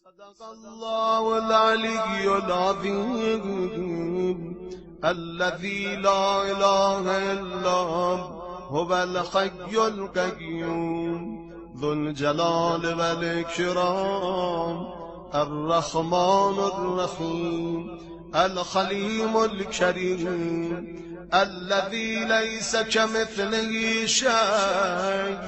صدق الله العلي العظيم الذي لا إله إلا هو الحي القيوم ذو الجلال والإكرام الرحمن الرحيم الحليم الكريم الذي ليس كمثله شيء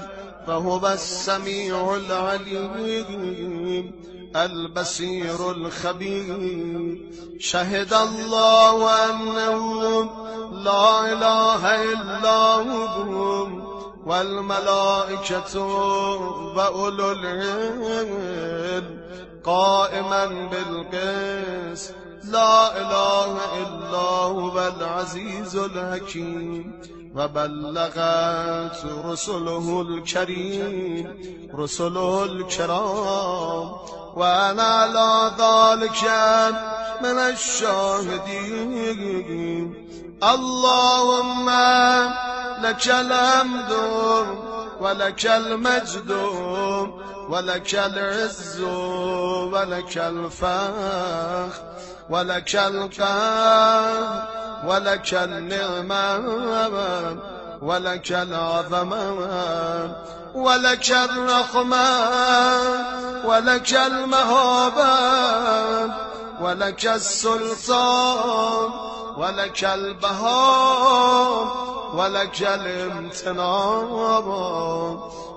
فهو السميع العليم البصير الخبير شهد الله أنه لا إله إلا هو والملائكة وأولو العلم قائما بالقسط لا إله إلا هو العزيز الحكيم وبلغت رسله الكرام وأنا على ذلك من الشاهدين اللهم لك الحمد ولك المجد ولك العز ولك الفخر ولك القهر ولك النعمة ولك العظمة ولك الرحمة ولك المهابة ولك السلطان ولك البهاء ولك الامتنان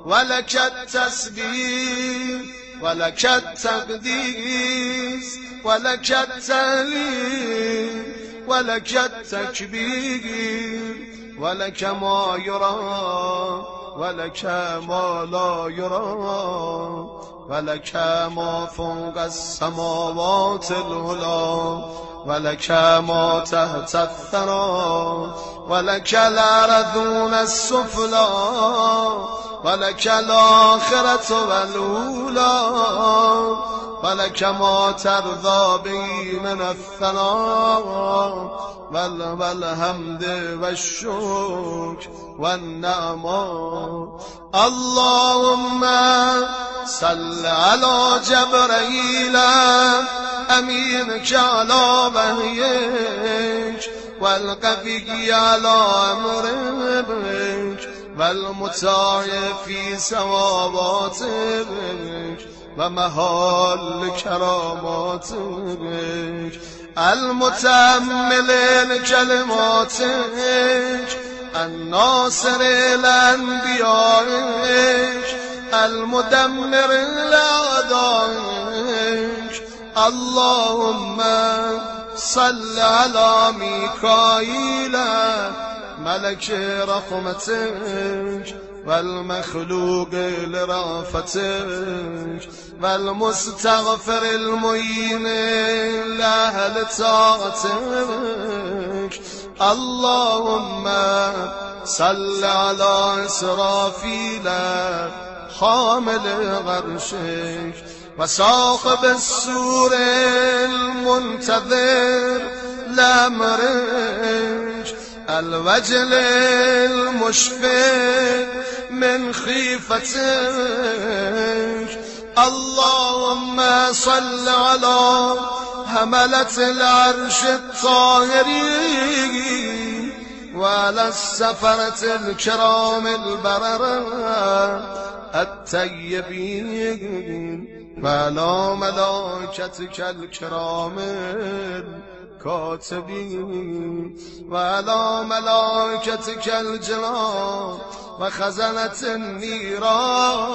ولك التسبيح ولك التقديس ولك التهليل ولك التكبير ولك ما يرى ولك ما لا يرى ولك ما فوق السماوات العلى ولك ما تحت الثرى ولك الأرضون السفلى ولك الآخرة والأولى ولك ما ترضى به من الثناء والحمد والشكر والنعمة اللهم صل على جبرائيل أمينك على وحيك والقوي على أمرك والمطاع في ثواباتك ومحال كراماتك المتأمل لكلماتك الناصر لأنبيائك المدمر لأعدائك اللهم صل على ميكائيل ملك رحمتك والمخلوق لرأفتك والمستغفر المعين لأهل طاعتك اللهم صل على إسرافيل حامل غرشك وصاحب السور المنتظر لأمرك الوجل المشفق من خيفتك اللهم صل على حملة العرش الطاهرين وعلى السفرة الكرام البررة الطيبين وعلى ملائكتك الكرام الكاتبين وعلى ملائكتك الجلال وخزنة النيران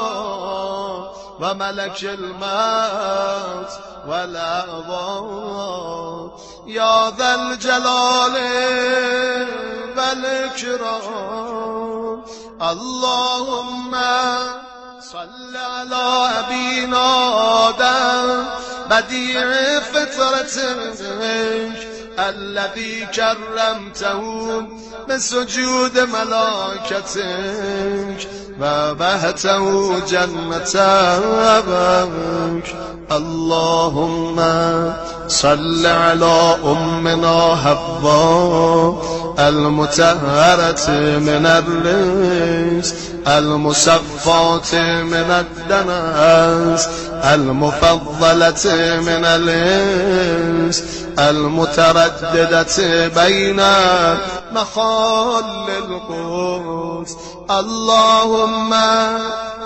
وملك الموت والأعوان يا ذا الجلال والإكرام اللهم صل على أبينا آدم بديع فطرتك الذي كرمته بسجود ملائكتك وبهته جنتك اللهم صل على أمنا حواء المطهرة من الرجس المصفات من الدنس المفضلة من الإنس المترددة بين مخال القدس. اللهم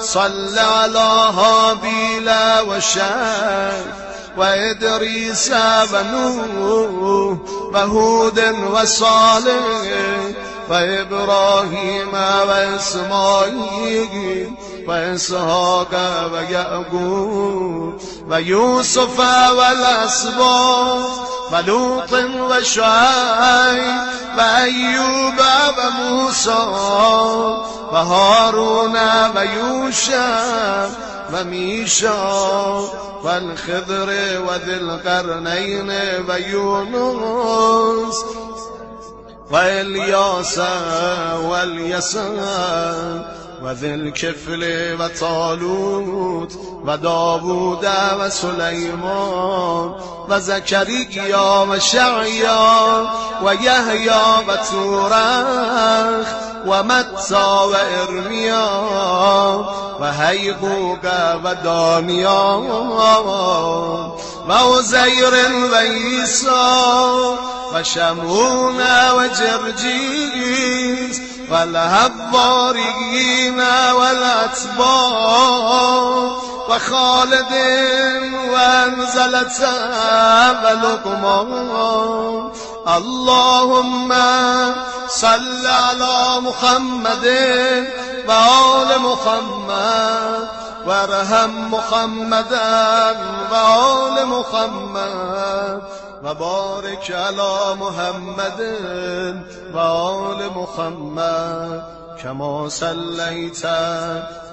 صل على هابيل وشيخ وإدريس ونوح وهود وصالح وإبراهيم وإسماعيل وإسحاق ويعقوب ويوسف والأسباط ولوط وشعيب وأيوب وموسى وهارون ويوشع وميشا والخضر وذي القرنين ويونس وإلياس واليسع وذي الكفل وطالوت وداود وسليمان وزكريا وشعيا ويحيى وتورخ ومتى وإرميا وهيبوك ودانيال وعزير وعيسى وشمعون وجرجيس والهباريين والأتباع وخالد وانزلة ولقمان. اللهم صل على محمد وآل محمد وارحم محمدا وآل محمد وبارك على محمد وآل محمد كما صليت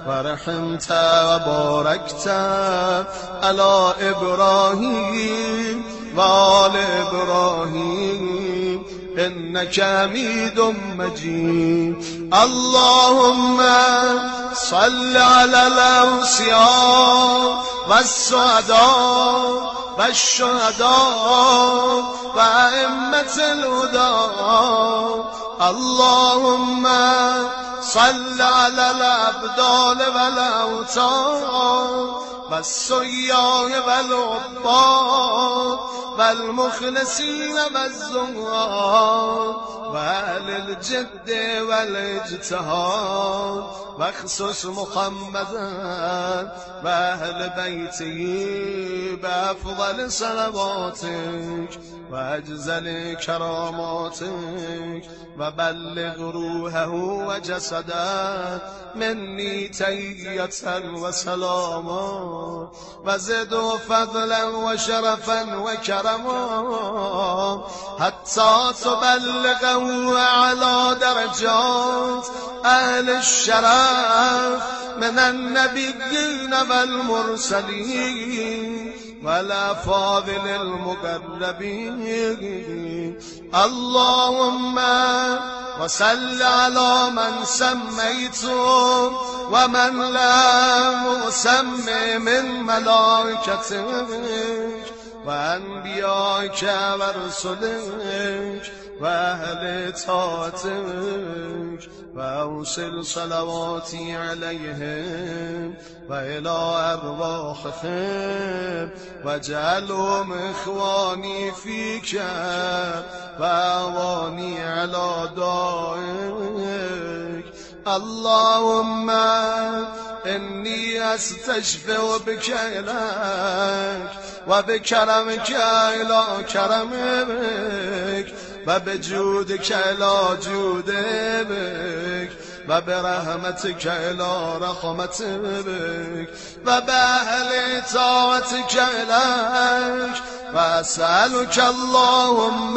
ورحمت وباركت على إبراهيم وآل إبراهيم إنك حميد مجيد. اللهم صل على الأوصياء والسعداء والشهداء وأئمة الهدى. اللهم صل على الأبدال والأوتاد والسياح والعباد والمخلصين والزهاد وأهل الجد والاجتهاد واخصص محمدا وأهل بيته بأفضل صلواتك وأجزل كراماتك وبلغ روحه وجسده مني تحية وسلاما وزد فضلا وشرفا وكرما حتى تبلغه على درجات أهل الشرف من النبيين والمرسلين والأفاضل المقربين. اللهم وصل على من سميته ومن لم أسمي من ملائكتك وأنبيائك ورسلك وأهل طاعتك وأوصل صلواتي عليهم وإلى أرواحهم واجعلهم إخواني فيك وأعواني على دائك. اللهم إني أستشفع بك إليك وبكرمك إلى كرمك وبجودك إلى جودك وبرحمتك إلى رحمتك وبأهل طاعتك إليك. وأسألك اللهم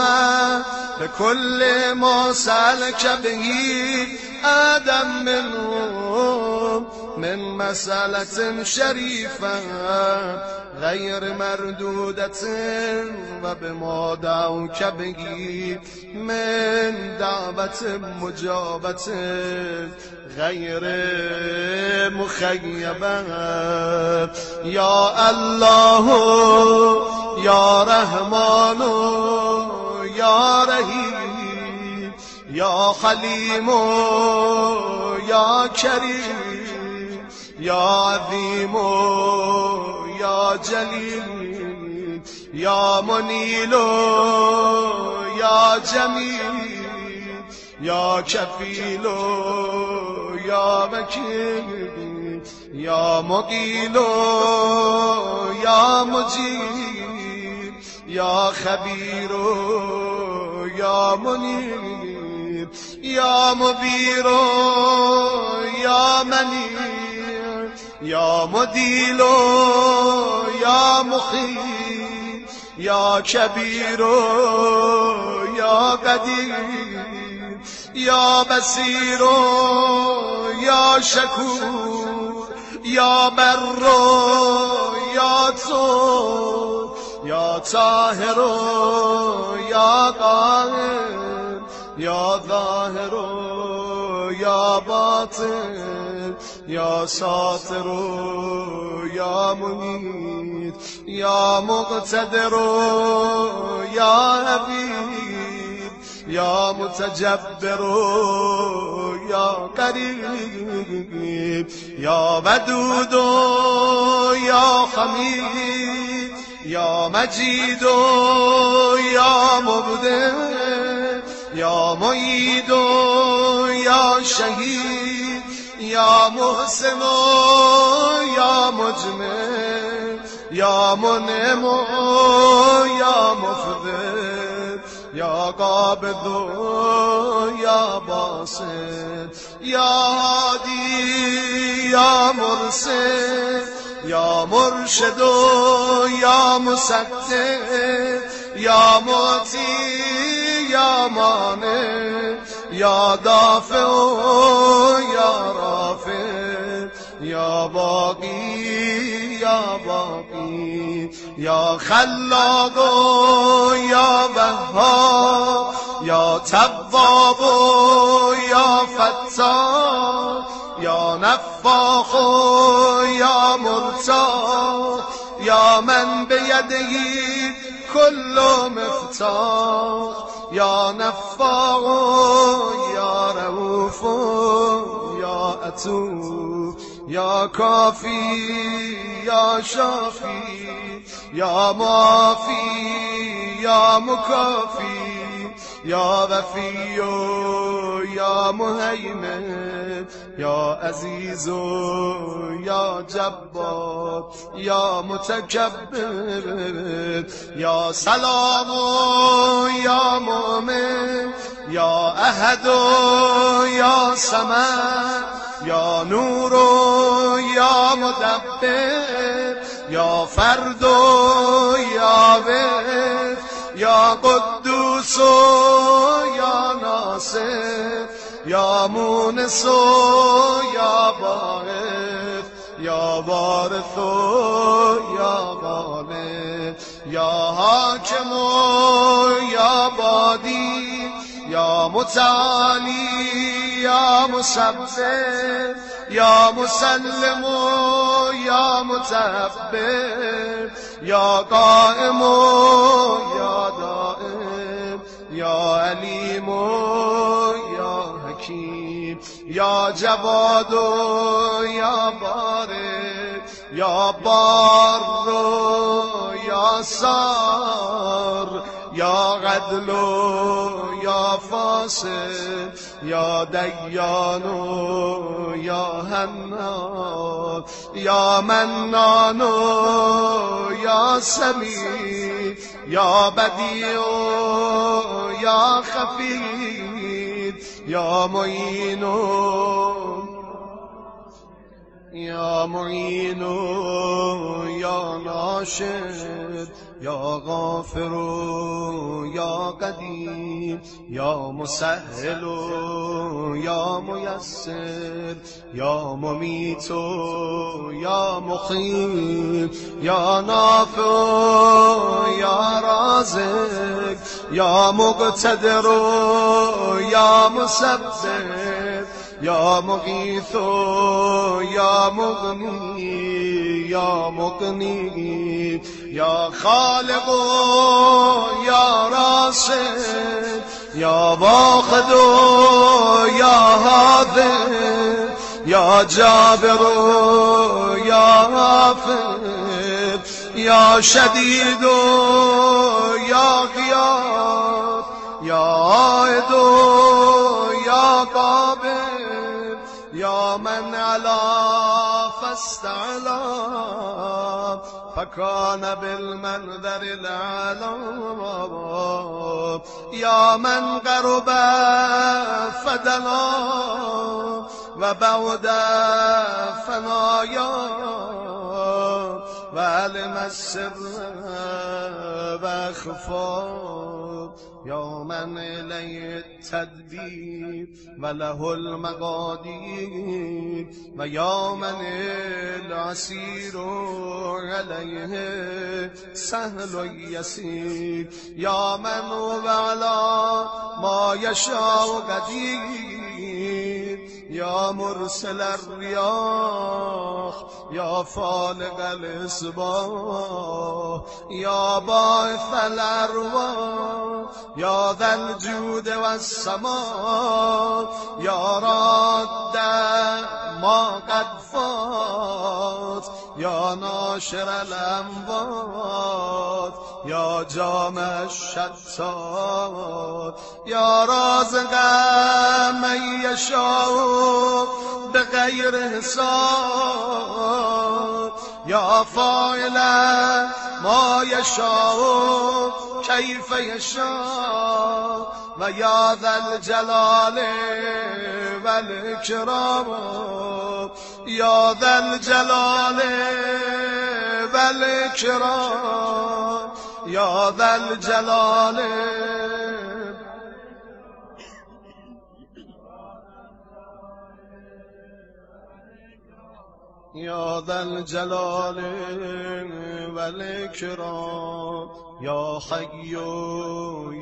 بكل ما سألك به آدم منهم من مسألة شريفة غير مردودة وبما دعوك به من دعوة مجابة غير مخيبة. يا الله يا رحمن يا رحيم یا خلیم یا کریم یا عظیم یا جلیل یا منیل یا جمیل یا کفیل یا وکیل یا مقیل یا مجید یا خبیر یا منیر یا مبیر یا منیر یا مدیل یا مخیل یا کبیر یا قدیر یا بصیر یا شکور یا بر یا تو یا طاهر یا قاهر یا ظاهر یا باطن یا ساتر یا منیر یا مقتدر یا حبیب یا متجبر یا قریب یا ودود یا حمید یا مجید یا مبدع یا معید یا شهید یا محسن یا مجمل یا منعم یا مفضل یا قابض یا باسط یا هادی یا مرسل یا مرشد یا مسدد یا معطی یا مانع یا دافع یا رافع یا باقی یا باقی یا خلاق یا وهاب یا تواب یا فتاح یا نفاخ یا مرتاح یا من بیده کل مفتاح یا نفاق یا رؤوف یا عطوف یا کافی یا شافی یا معافی یا مکافی یا وفی یا مهیمن یا عزیز یا جبار یا متکبر یا سلام یا مؤمن یا احد یا صمد یا نور یا مدبر یا فرد یا ورد یا قدوس یا ناصر یا مونس یا باعث یا وارث یا والد یا حاکم یا بادی یا متعالی یا مسبح یا مسلم یا متحبب یا قائم یا دائم یا علیم یا حکیم یا جواد یا بارک یا بار یا سار یا عدل یا فاسد یا دیان یا حنان یا منان یا سمیع یا بدیع یا خفی یا معین یا معین یا ناشر یا غافر یا قدیم یا مسهل یا میسر یا ممیت یا مخیف یا نافع یا رازق یا مقتدر یا مسبب یا مغیث یا مغنی یا مقنی یا خالق یا راشد یا واحد یا حافظ یا جابر یا حافظ یا شدید یا غیاث یا عائد یا قابل یا من علا فاستعلا فكان بالمنظر الأعلى يا من قرب فدنا وبعد فنايا وعلم السر وأخفى يا من إليه التدبير وله المقادير ويا من العسير عليه سهل يسير يا من هو على ما يشاء قدير يا مرسل الرياح يا فالق الإصباح يا باعث الأرواح يا ذا الجود والسماء يا راد ما قد فات يا ناشر الأموات يا جامع الشتات يا رازق من يشاء بغير حساب يا فاعل ما يشاء كيف يشاء ويا ذا الجلال والإكرام يا ذا الجلال والإكرام يا ذا الجلال يا ذا الجلال والإكرام يا حي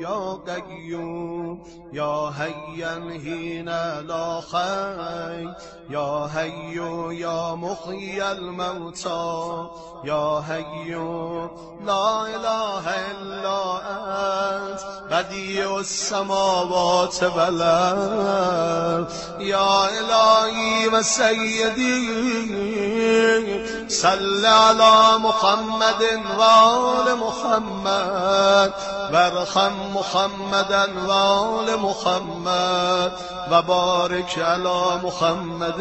يا قيوم يا حيا حين لا حي يا حي يا محيي الموتى يا حي لا إله إلا أنت بديع السماوات والأرض يا إلهي وسيدي صل على محمد وآل محمد وارحم محمدا وآل محمد وبارك على محمد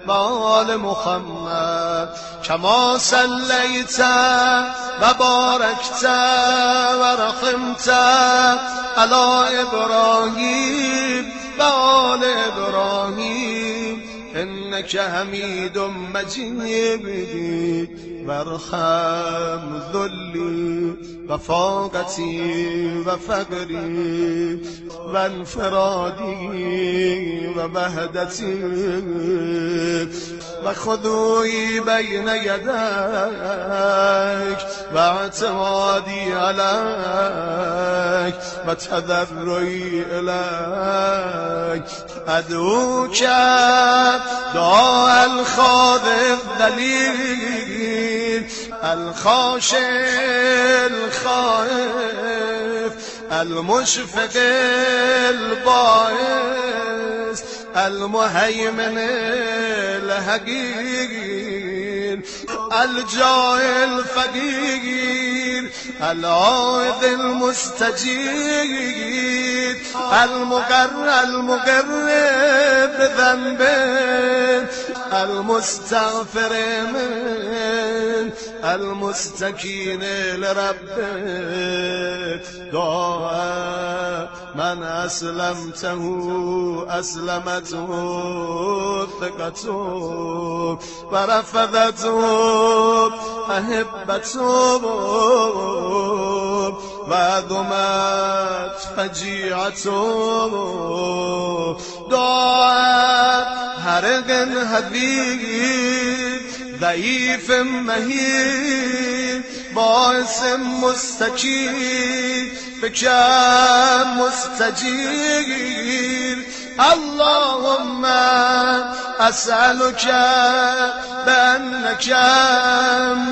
وآل محمد كما صليت وباركت ورحمت على إبراهيم وآل إبراهيم إنك حميد مجيد وارحم ذلي وفاقتي وفقري وانفرادي ووحدتي وخضوعي بين يديك واعتمادي عليك وتضرعي إليك أدعوك دعاء الخاضع الذليل الخاشع الخائف المشفق الباعث المهيمن الحقير الجاه الفقير العائذ المستجيب المقر بذنبه المستغفر من المستكين لربه دعاء من أسلمته أسلمته ثقته ورفضته أحبته وعظمت فجيعته دعاء حرق حديد ضعيف مهين باعث مستكين بكم مستجير اللهم أسألك بأنك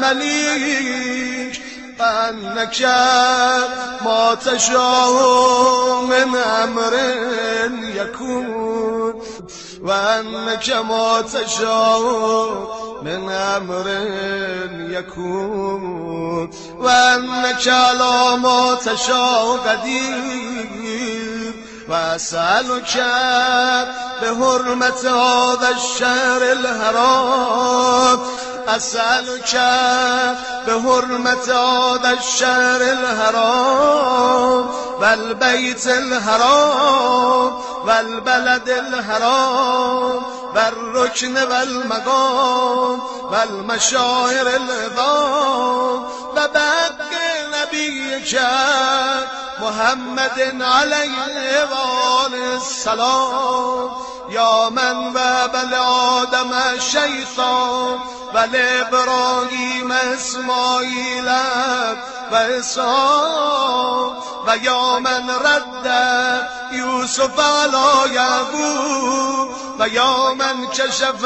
مليك فأنك ما تشاء من أمر يكون وأنك ما تشاء من أمر يكون وأنك على ما تشاء قدير وأسألك بحرمة هذا الشهر الحرام أسألك بحرمة هذا الشهر الحرام والبيت الحرام والبلد الحرام والركن والمقام والمشاعر العظام وبحق نبيك محمد عليه وآله السلام يا من وهب لآدم الشيطان ولإبراهيم إسماعيل وإسحاق ويا من رد يوسف على يعقوب ويا من كشف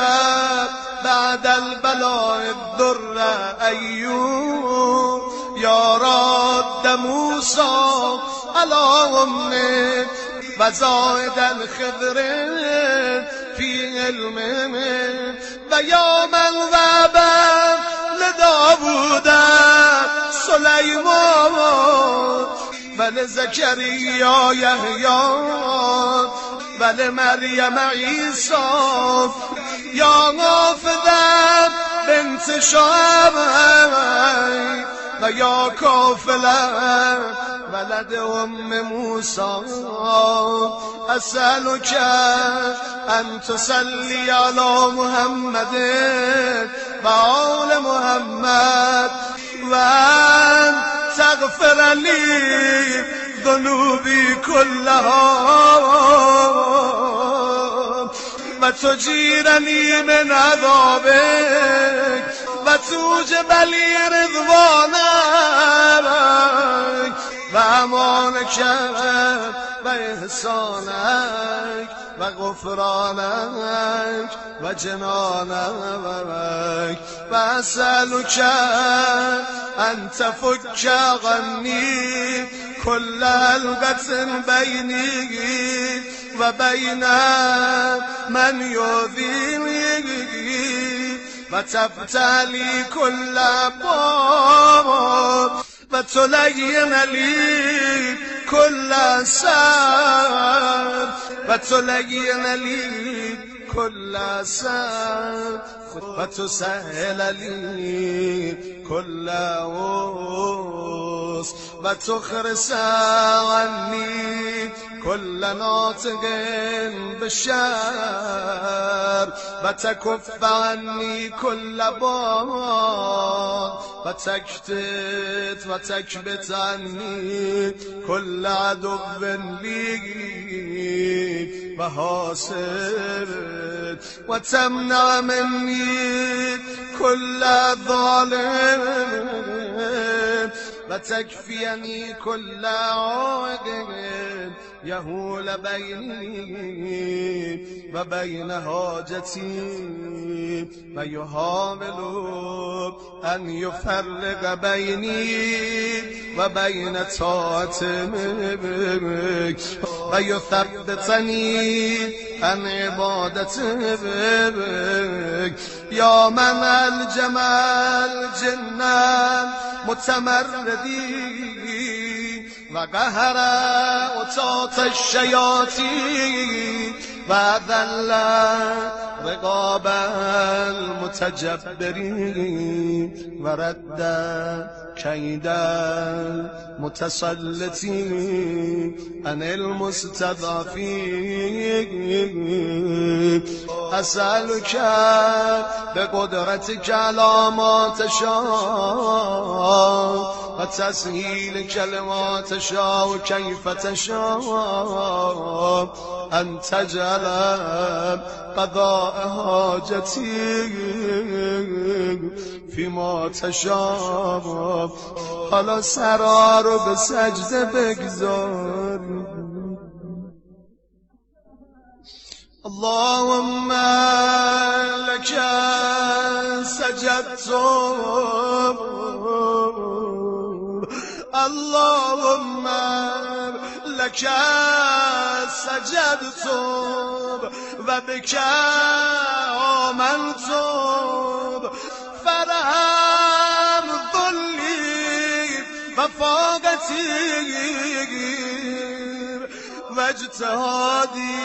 بعد البلاء الضر أيوب يا رد موسى على أمه وزايد الخضر في علمه ويا من وهب لداود سليمان ولزكريا يحيى ولمريم عيسى يا غافذة بنت شعيب ويا كافلة ولد أم موسى أسألك أن تصلي على محمد وآل محمد وأن تغفر لي ذنوبي كلها وتجيرني من عذابك وتوجب لي رضوانك وأمانك وإحسانك وغفرانك وجنانك وأسألك أن تفك عني كل ألقة بيني وبين من يؤذيني وتفتح لي كل باب وتلين لي كل سر وتلين لي كل سر وتسهل لي كل وس وتخرس عني كل ناطق بالشر وتكف عني كل باب وتكبت عني كل عدو لي وحاسد وتمنع مني كل ظالم وتكفيني كل عائق يهول بيني وبين حاجتي ويحاول أن يفرق بيني وبين طاعتك ويثبتني عن عبادتك يا من الجم الجن متمردين وقهر وطاط الشياطين وذل رقاب المتجبرين ورد كيد المتسلطين عن المستضعفين أسألك بقدرتك على ما تشاء وتسهيل كلمة تشاء وكيف تشاء أن تجعل قضاء حاجتي فيما تشاء حالا سرا رو به سجده بگذار اللهم لك سجدت اللهم لك سجدت و بك آمنت فرحم ذلی و فاقتی و اجتهادی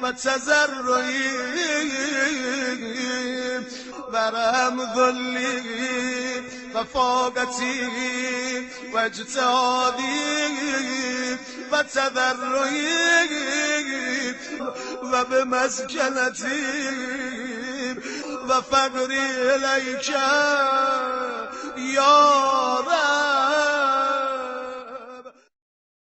و تضرعی برم ذلی و فاقتی و اجتهادی و تضرعی و به مسکنتی و فقری الیک یا رب.